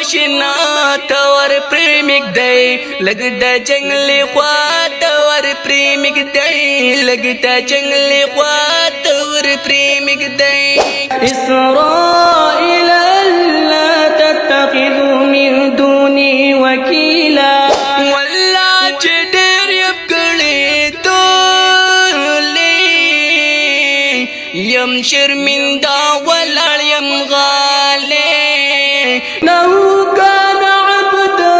آشنا تور پریمک دی لگتا جنگلی خوات ور پریمک دی لگتا جنگلی خوات ور پریمک دی اسرائیل لا تتخذوا من دوني وكيلا والله جدير يبقلي دولي يم شرمندا ولا يم غالي إنه كان عبدا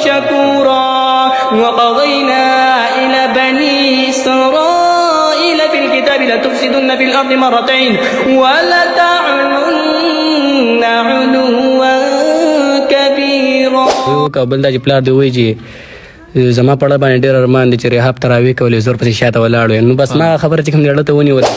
شكورا وقضينا إلى بني إسرائيل في الكتاب لتفسدن في الأرض مرتين ولتعلن علوا كبيرا بل دا چې پلار دی وایي چې زما پړه باندې ډېر ارمان دی چې رحاب تراویح کولې زور پسې شاته ولاړ نو بس ما خبره چې کوم زړه ته ونیوله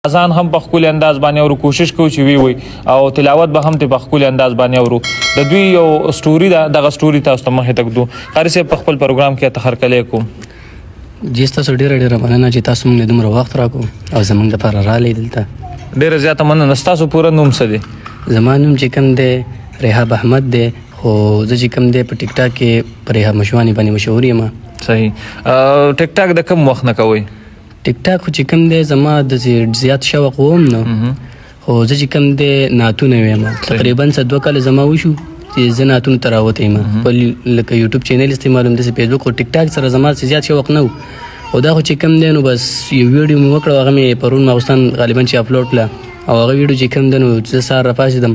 اذان هم په خپل انداز باندې اورو کوشش کوو چې وی وي او تلاوت به هم په خپل انداز باندې اورو د دوی یو سټوري دغه سټوري تاسو ته مخې تک دو قاری صاحب په خپل پروګرام کې تخر کلی کوم جی ستاسو ډېره ډېره مننه چې تاسو موږ له دومره وخت راکړو او زموږ دپاره راغلی دلته ډېره زیاته مننه ستاسو پوره نوم څه دی زما نوم چې کوم دی رحاب احمد دی خو زه چې کوم دی په ټیک ټاک کې په رحاب مشواني باندې مشهور یم صحیح ټیک ټاک د کوم وخت نه کوئ ټیک ټاک خو چې کوم دی زما د زیات شوق وم نو خو زه چې کوم دی نعتونه ویم تقریبا 2 کاله زما وشو چې زه نعتونو ته راوتی یم لکه یوټیوب چینل استعمالوم داسې فیسبوک او ټیک ټاک سره زما زیات شوق نه و او دا خو چې کوم دی نو بس یو ویډیو مې وکړه هغه مې پرون ماخوستن غالبا چې اپلوډ کړه او هغه ویډیو چې کوم دی نو زه سهار راپاڅېدم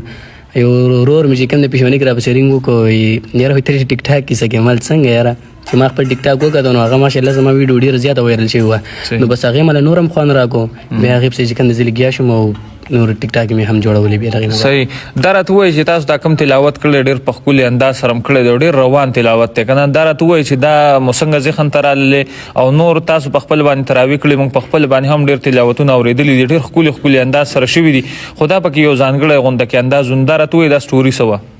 یو ورور مې چې کوم دی پېشمنۍ کې راپسې رینګ وکړو یاره وایي ته ټیک ټاک کیسه کې مال څنګه یاره چې ما خپل ټیک ټاک وکړه نو هغه ماشاءالله زما ویډیو ډېره زیاته وایرل شوې وه نو بس هغې مله نور هم خوند راکړو بیا هغې پسې چې کوم دی زه لګیا شوم او نور ټیک ټاک مې هم جوړولې بیا دغې صحیح دا راته ووایي چې تاسو دا کوم تلاوت کړی ډېر په ښکلي انداز سره م کړی دی ډېر روان تلاوت دی که نه دا راته ووایي چې دا مو څنګه ذهن ته راللی او نور تاسو په خپل باندې تراویح کړي موږ په خپل باندې هم ډېر تلاوتونه اورېدلي دي ډېر ښکلي ښکلي انداز سره شوي دي خو دا پکې یو ځانګړی غونډه کې انداز دا راته ووایي دا سټوري څه وه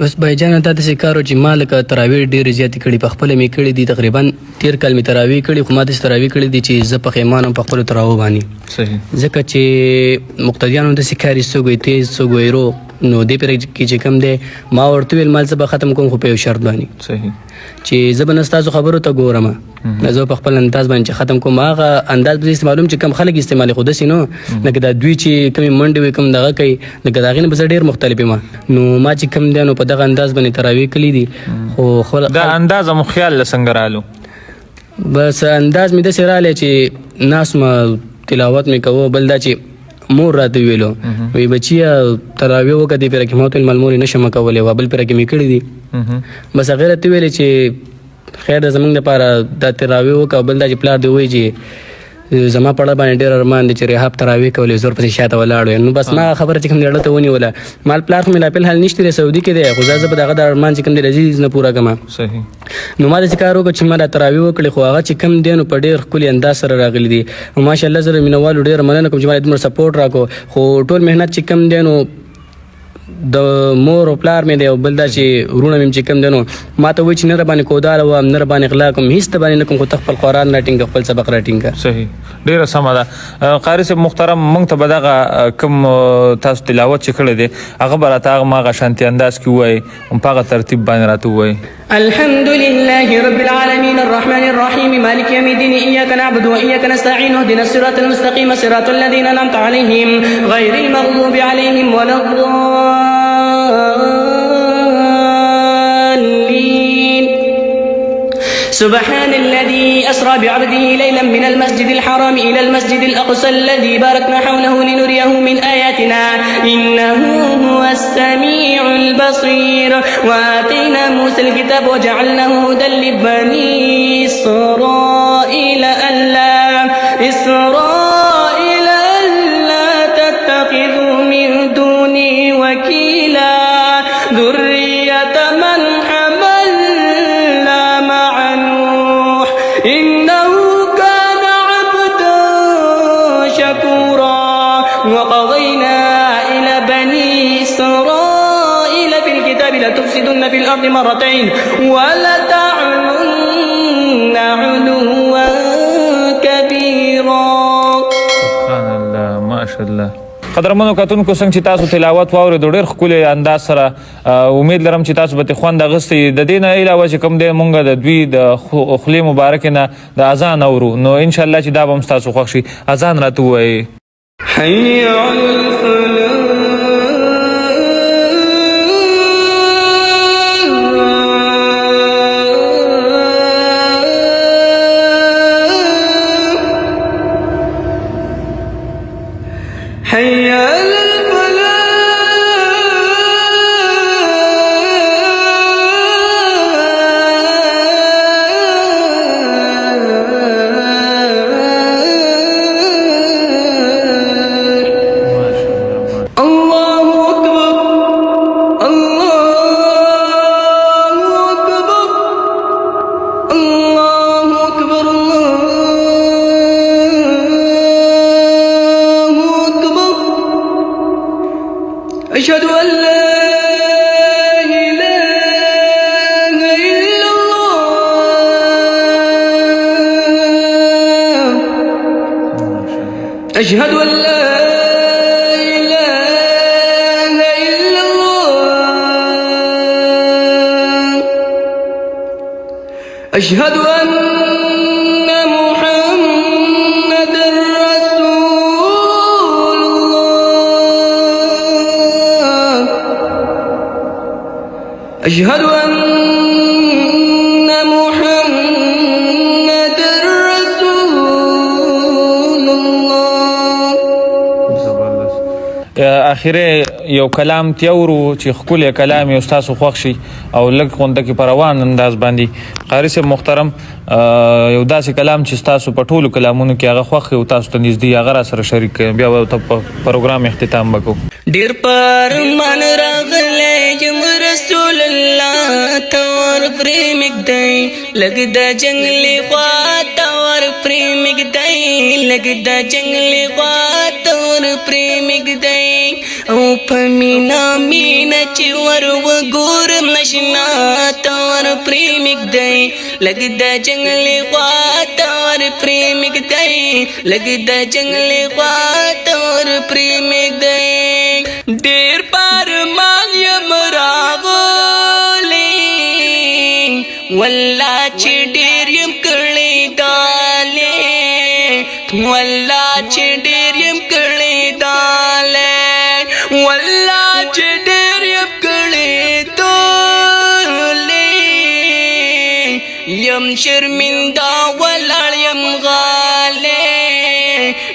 بس بایجانه دا داسې کار و چې ما لکه تراویح ډېرې زیاتې کړي په خپله مې کړي دي تقریبا 13 کال مې تراویح کړي خو ما داسې تراویح کړي دي چې زه پښیمان یم په خپلو تراویحو باندې صحیح ځکه چې مقتدیانو داسې کاري څوک وایي تیز څوک وایي رو نو دې پرې کې چې کوم دی ما ورته ویل مال زه به ختم کوم خو په یو شرط باندې صحیح چې زه به نه ستاسو خبرو ته ګورم زه په خپل انداز باندې چې ختم کوم هغه انداز به استعمالوم چې کم خلک استعمالوي خو داسې نه لکه دا دوی چې کومې منډې وي کوم دغه کوي لکه د هغې نه به زه ډېر مختلف یم نو ما چې کوم دی نو په دغه انداز باندې تراویح کړي دي خو دا انداز مو خیال له څنګه رالو بس انداز مې داسې رالی چې ناس ما تلاوت مې کوو بل دا چې مور راته ویلو وی بچیه تراویح وکړه دې پېره کې ما ورته ویل مال مورې نشم کولی بل پېره کې مې کړي دي بس هغې راته ویلې چې خیر ده زموږ دپاره دا تراویح وکړه بل دا چې پلار دې وایي چې زما پړه باندې ډېر ارمان دی چې رحاب تراویح کولې زور پسې شاته ولاړ نو بس ما خبره چې کوم زړه ته ونیوله مال پلار خو مې لا فلحال نشته دی سعودي کې دی خو زه به دغه د ارمان چې کوم دی لذیذ نه پوره کړم صحیح نو ما داسې کار وکړ چې ما دا تراویح وکړې خو هغه چې کوم دی نو په ډېر ښکلي انداز سره راغلي دي او ماشاءالله زه د مینوالو ډېره مننه کوم چې ما دومره سپورټ راکړو خو ټول محنت چې کوم دی نو د مور او پلار مې دی او بل دا چې وروڼه مې چې کوم دی نو ما ته وایي چې نه راباندې کوداله وم نه راباندې غلا کوم هېڅ ته باندې نه کوم خو ته خپل قرآن راټینګه خپل سبق راټینګه صحیح ډېره سمه ده قاري صاحب محترم موږ ته به دغه کوم تاسو تلاوت چې کړی دی هغه به راته هغه شانتي انداز کې ووایي په هغه ترتیب باندې راته ووایي الحمد لله رب العالمين الرحمن الرحيم مالك يوم الدين إياك نعبد وإياك نستعين اهدنا الصراط المستقيم صراط الذين أنعمت عليهم غير المغضوب عليهم ولا الضالين سبحان الذي أسرى بعبده ليلا من المسجد الحرام إلى المسجد الأقصى الذي باركنا حوله لنريه من آياتنا إنه هو السميع البصير وآتينا موسى الكتاب وجعلناه هدى لبني إسرائيل ألا تتخذوا من دوني وكيلا ذرية من حملنا مع نوح إنه كان عبدا شكورا وقضينا إلى بني إسرائيل في الكتاب لتفسدن في الأرض مرتين ولتعلن علوا كبيرا. سبحان الله ماشاءالله. قدرمنو کتونکو څنګه چې تاسو تلاوت واورئ د ډېر ښکلي انداز سره امید لرم چې تاسو به ترې خوند اخیستی. د دې نه علاوه چې کوم دی مونږ د دوی د خولې مبارکې نه د اذان اورو نو انشاءالله چې دا به هم ستاسو خوښ شي. اذان راته ووایئ. حي على الفلاح حي على أشهد أن لا إله إلا الله أشهد أن لا إله إلا الله أشهد أن أشهد أن محمد رسول الله. اخیره یو کلام تیورو چې ښکلی کلام یې ستاسو خوښ شي او لږ غونډه کې په روان انداز باندې قاري صاحب محترم یو داسې کلام چې ستاسو په ټولو کلامونو کې هغه خوښ او تاسو ته نږدې هغه راسره شریک کړئ بیا به پروګرام اختتام وکړو. ډېر پرمان راغلی یم رسول الله ته ور پرې مږدی لږ د جنګلې خوا ته ور پرې مږدی لږ د جنګلې خوا ته ور پرې مږدی او په مینا مینا چې ور وګورم نشنا ته ور پرې مږدی لږ د جنګلې خوا ته ور پرې مږدی لږ د جنګلې خوا ته ور پرې مږدی. ډېر پرمان یم راغلی والله چې ډېر یم کړی دالې والله چې ډېر یم کړی دالې والله چې ډېر یم کړی دالې یم شرمنده ولاړ یم غالې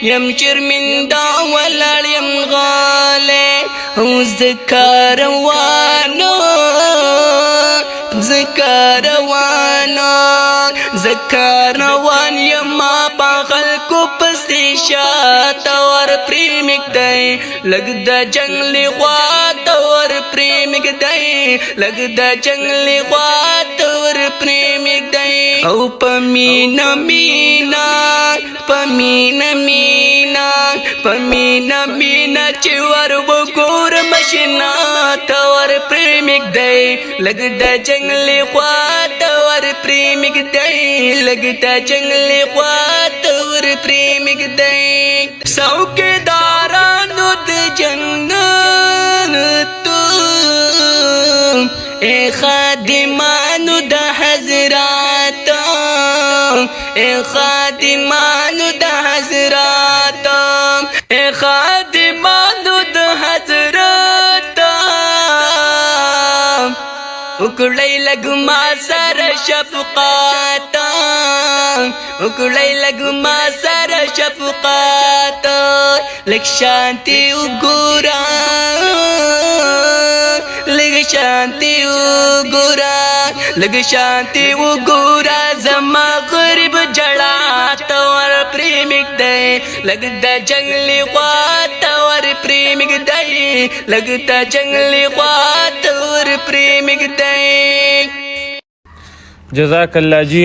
یم شرمنده ولاړ یم غالې او زکا روانو روان یما په خلکو پسې شاته ور پرې مږدی لږ د جنګلې خوا ته ور پرې مږدی لږ د جنګلې خوا ته ور پرې مږدی او په مینا مینا په مینا مینا په مینا مینا چې ور وګورم شنا ته ور پرې مږدی لږ د جنګلې خوا ته ور پرې مږدی لږ د جنګلې خوا ته ور پرې مږدی. څوکیدارانو د جنتو اے خادمانو د حضراتو اے خادمانو د حضراتو اے خادمانو د حضراتو وکړی لږ ما سره شفقات وکړی لږ ما سره شفقات لږ شانتي وګوره لږ شانتي وګوره لږ شانتي وګوره زما غریب جړا ته ور پرې مږدی لږ د جنګلې خوا ته ور پرې مږدی لږ د جنګلې خوا ته ور پرې مږدی. جزاک الله جی.